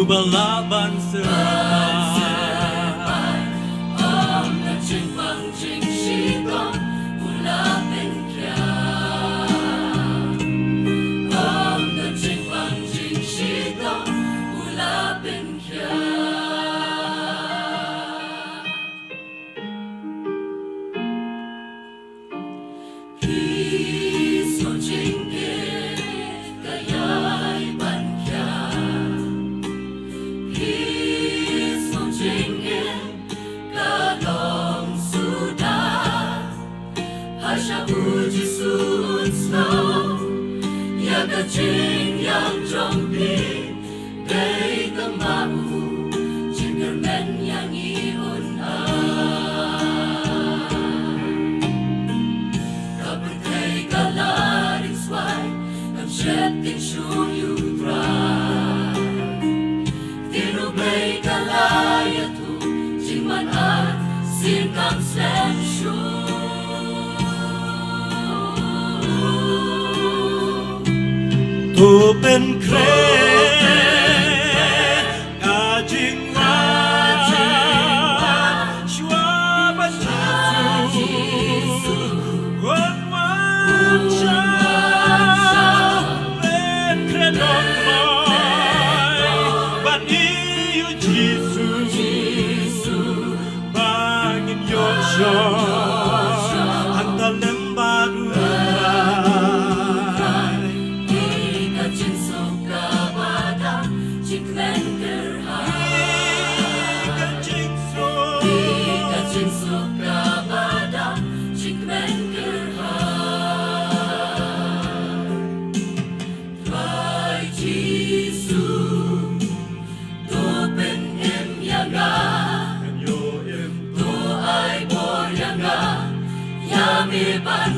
Balaban serban Om na ching pang ching shi tong Ula ben kya Om na ching pang ching shi tong Ula ben kya Ki so ching ke Kayay ban kya Hasha uji sun snow Yaga ching yang trong pi Day tang mau Chinger men yang iun a Kapit kay kalaring sway Kam shet ting shu yu try Tiro bay kalaya tu Ching man an Sim kam slen shu Tuเป็นใครอาจิงว่าชัวบันทูวันวันชาเป็นใครดอกไม้บัดนี้อยู่จีสุบางอินโยชออันตะเลมบารุYami ban